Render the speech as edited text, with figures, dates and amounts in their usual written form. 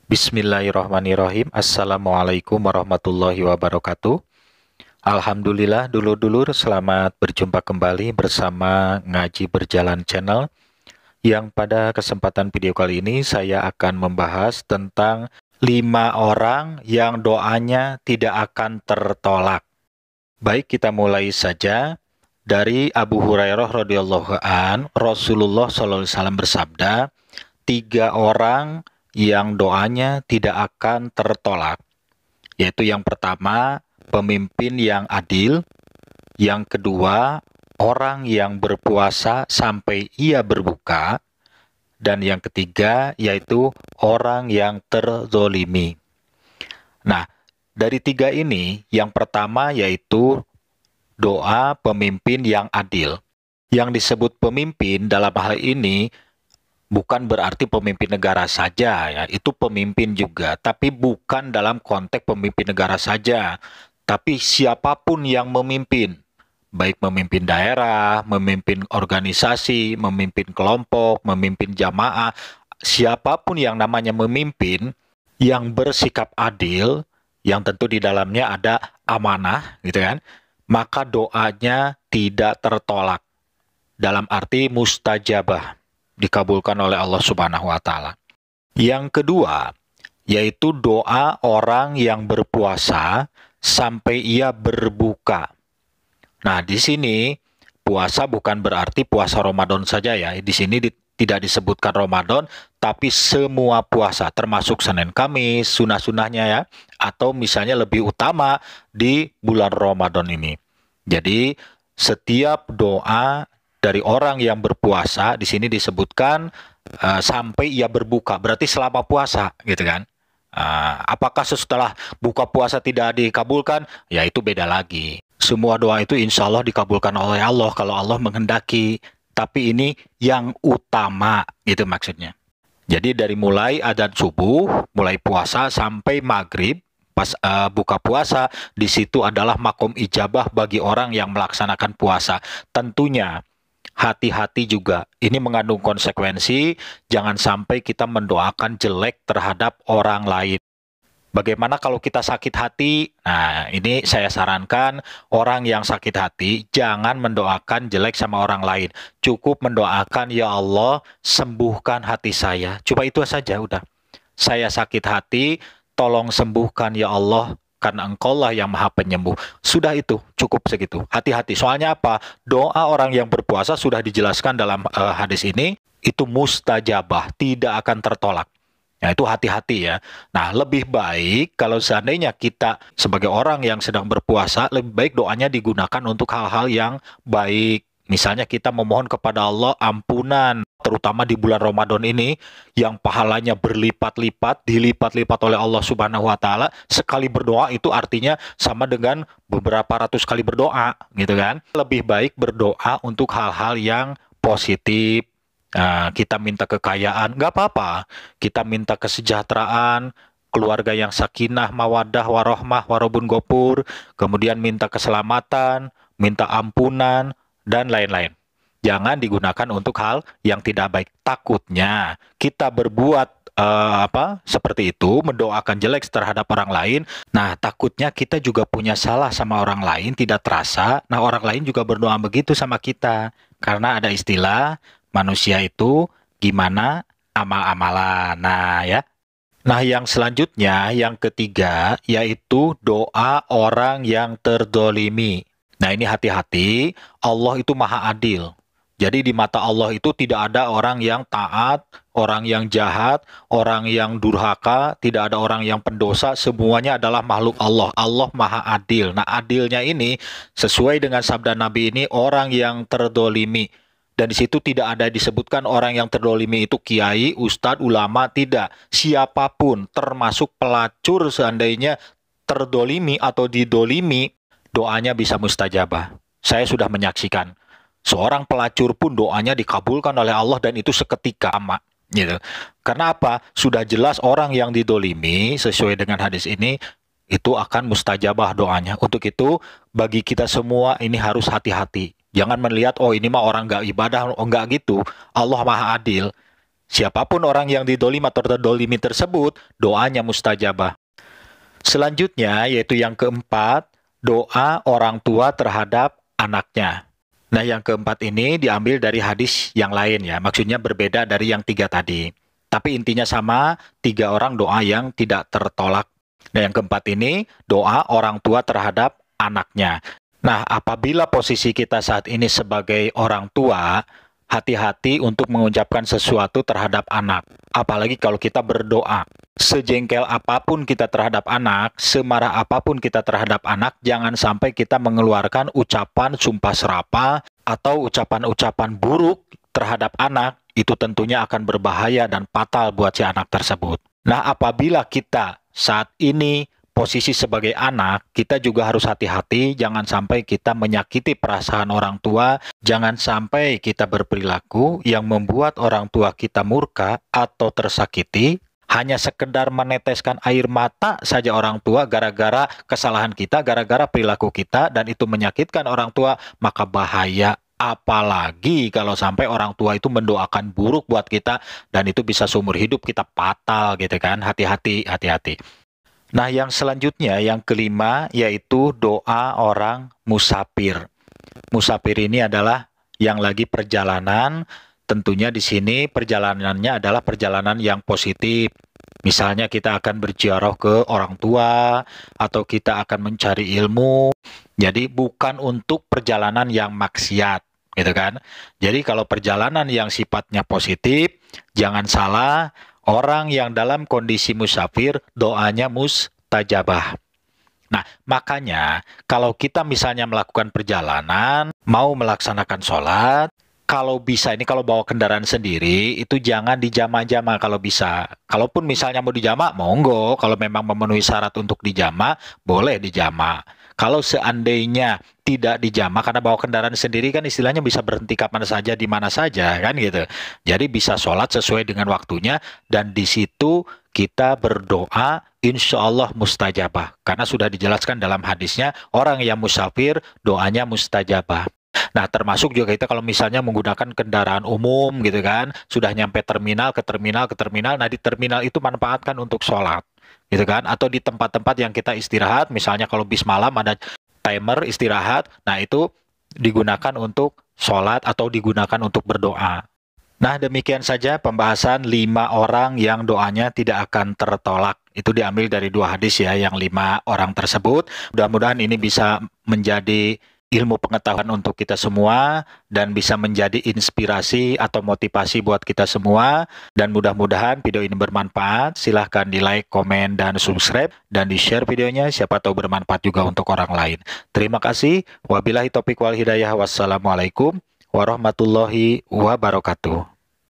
Bismillahirrahmanirrahim. Assalamualaikum warahmatullahi wabarakatuh. Alhamdulillah, dulur-dulur, selamat berjumpa kembali bersama Ngaji Berjalan Channel, yang pada kesempatan video kali ini saya akan membahas tentang 5 orang yang doanya tidak akan tertolak. Baik, kita mulai saja. Dari Abu Hurairah radhiyallahu an, Rasulullah SAW bersabda, 3 orang yang doanya tidak akan tertolak, yaitu yang pertama, pemimpin yang adil; yang kedua, orang yang berpuasa sampai ia berbuka; dan yang ketiga, yaitu orang yang terzolimi. Nah, dari 3 ini, yang pertama yaitu doa pemimpin yang adil. Yang disebut pemimpin dalam hal ini bukan berarti pemimpin negara saja, ya, itu pemimpin juga, tapi bukan dalam konteks pemimpin negara saja, tapi siapapun yang memimpin, baik memimpin daerah, memimpin organisasi, memimpin kelompok, memimpin jamaah, siapapun yang namanya memimpin, yang bersikap adil, yang tentu di dalamnya ada amanah, gitu kan, maka doanya tidak tertolak. Dalam arti mustajabah, dikabulkan oleh Allah Subhanahu wa taala. Yang kedua, yaitu doa orang yang berpuasa sampai ia berbuka. Nah, di sini puasa bukan berarti puasa Ramadan saja ya. Di sini tidak disebutkan Ramadan, tapi semua puasa, termasuk Senin Kamis, sunah-sunahnya ya, atau misalnya lebih utama di bulan Ramadan ini. Jadi, setiap doa dari orang yang berpuasa di sini disebutkan sampai ia berbuka, berarti selama puasa, gitu kan? Apakah setelah buka puasa tidak dikabulkan? Ya, itu beda lagi. Semua doa itu insya Allah dikabulkan oleh Allah kalau Allah menghendaki. Tapi ini yang utama, gitu maksudnya. Jadi dari mulai adzan subuh, mulai puasa sampai maghrib, pas buka puasa, di situ adalah makom ijabah bagi orang yang melaksanakan puasa. Tentunya hati-hati juga, ini mengandung konsekuensi, jangan sampai kita mendoakan jelek terhadap orang lain. Bagaimana kalau kita sakit hati? Nah, ini saya sarankan orang yang sakit hati jangan mendoakan jelek sama orang lain. Cukup mendoakan, ya Allah, sembuhkan hati saya. Coba itu saja udah. Saya sakit hati, tolong sembuhkan ya Allah, karena Engkaulah yang Maha Penyembuh. Sudah itu, cukup segitu. Hati-hati. Soalnya apa? Doa orang yang berpuasa sudah dijelaskan dalam hadis ini, itu mustajabah, tidak akan tertolak. Nah, itu hati-hati ya. Nah, lebih baik kalau seandainya kita sebagai orang yang sedang berpuasa, lebih baik doanya digunakan untuk hal-hal yang baik. Misalnya kita memohon kepada Allah ampunan, terutama di bulan Ramadan ini, yang pahalanya berlipat-lipat, dilipat-lipat oleh Allah Subhanahu wa taala. Sekali berdoa itu artinya sama dengan beberapa ratus kali berdoa, gitu kan? Lebih baik berdoa untuk hal-hal yang positif. Nah, kita minta kekayaan, nggak apa-apa. Kita minta kesejahteraan, keluarga yang sakinah, mawadah, warohmah, warobun gopur, kemudian minta keselamatan, minta ampunan, dan lain-lain. Jangan digunakan untuk hal yang tidak baik. Takutnya kita berbuat seperti itu, mendoakan jelek terhadap orang lain. Nah, takutnya kita juga punya salah sama orang lain, tidak terasa. Nah, orang lain juga berdoa begitu sama kita. Karena ada istilah, manusia itu gimana amal-amalan. Nah, ya. Nah, yang selanjutnya, yang ketiga, yaitu doa orang yang terdolimi. Nah, ini hati-hati, Allah itu maha adil. Jadi di mata Allah itu tidak ada orang yang taat, orang yang jahat, orang yang durhaka, tidak ada orang yang pendosa, semuanya adalah makhluk Allah. Allah maha adil. Nah, adilnya ini sesuai dengan sabda Nabi ini, orang yang terdolimi. Dan di situ tidak ada disebutkan orang yang terdolimi itu kiai, ustadz, ulama, tidak. Siapapun, termasuk pelacur seandainya terdolimi atau didolimi, doanya bisa mustajabah. Saya sudah menyaksikan. Seorang pelacur pun doanya dikabulkan oleh Allah dan itu seketika amat. Gitu. Karena apa? Sudah jelas orang yang didolimi sesuai dengan hadis ini, itu akan mustajabah doanya. Untuk itu, bagi kita semua ini harus hati-hati. Jangan melihat, oh ini mah orang nggak ibadah, oh nggak gitu. Allah maha adil. Siapapun orang yang didolim atau terdolimi tersebut, doanya mustajabah. Selanjutnya, yaitu yang keempat, doa orang tua terhadap anaknya. Nah, yang keempat ini diambil dari hadis yang lain ya, maksudnya berbeda dari yang tiga tadi. Tapi intinya sama, tiga orang doa yang tidak tertolak. Nah, yang keempat ini, doa orang tua terhadap anaknya. Nah, apabila posisi kita saat ini sebagai orang tua, hati-hati untuk mengucapkan sesuatu terhadap anak. Apalagi kalau kita berdoa. Sejengkel apapun kita terhadap anak, semarah apapun kita terhadap anak, jangan sampai kita mengeluarkan ucapan sumpah serapah atau ucapan-ucapan buruk terhadap anak. Itu tentunya akan berbahaya dan fatal buat si anak tersebut. Nah, apabila kita saat ini posisi sebagai anak, kita juga harus hati-hati, jangan sampai kita menyakiti perasaan orang tua, jangan sampai kita berperilaku yang membuat orang tua kita murka atau tersakiti, hanya sekedar meneteskan air mata saja orang tua gara-gara kesalahan kita, gara-gara perilaku kita, dan itu menyakitkan orang tua, maka bahaya. Apalagi kalau sampai orang tua itu mendoakan buruk buat kita, dan itu bisa seumur hidup kita fatal gitu kan, hati-hati, hati-hati. Nah, yang selanjutnya, yang kelima, yaitu doa orang musafir. Musafir ini adalah yang lagi perjalanan. Tentunya di sini perjalanannya adalah perjalanan yang positif. Misalnya kita akan berziarah ke orang tua, atau kita akan mencari ilmu. Jadi bukan untuk perjalanan yang maksiat, gitu kan? Jadi kalau perjalanan yang sifatnya positif, jangan salah, orang yang dalam kondisi musafir, doanya mustajabah. Nah, makanya kalau kita misalnya melakukan perjalanan, mau melaksanakan sholat, kalau bisa ini kalau bawa kendaraan sendiri, itu jangan dijama-jama kalau bisa. Kalaupun misalnya mau dijama, monggo. Kalau memang memenuhi syarat untuk dijama, boleh dijama. Kalau seandainya tidak dijama, karena bawa kendaraan sendiri kan istilahnya bisa berhenti kapan saja, di mana saja, kan gitu. Jadi bisa sholat sesuai dengan waktunya, dan di situ kita berdoa, insya Allah mustajabah. Karena sudah dijelaskan dalam hadisnya, orang yang musafir, doanya mustajabah. Nah, termasuk juga kita kalau misalnya menggunakan kendaraan umum gitu kan, sudah nyampe terminal, ke terminal, ke terminal, nah di terminal itu manfaatkan untuk sholat. Gitu kan, atau di tempat-tempat yang kita istirahat, misalnya kalau bis malam ada timer istirahat, nah itu digunakan untuk sholat atau digunakan untuk berdoa. Nah, demikian saja pembahasan 5 orang yang doanya tidak akan tertolak. Itu diambil dari 2 hadis ya, yang 5 orang tersebut. Mudah-mudahan ini bisa menjadi ilmu pengetahuan untuk kita semua dan bisa menjadi inspirasi atau motivasi buat kita semua, dan mudah-mudahan video ini bermanfaat. Silahkan di like, komen, dan subscribe, dan di share videonya, siapa tahu bermanfaat juga untuk orang lain. Terima kasih. Wabillahi taufiq wal hidayah. Wassalamualaikum warahmatullahi wabarakatuh.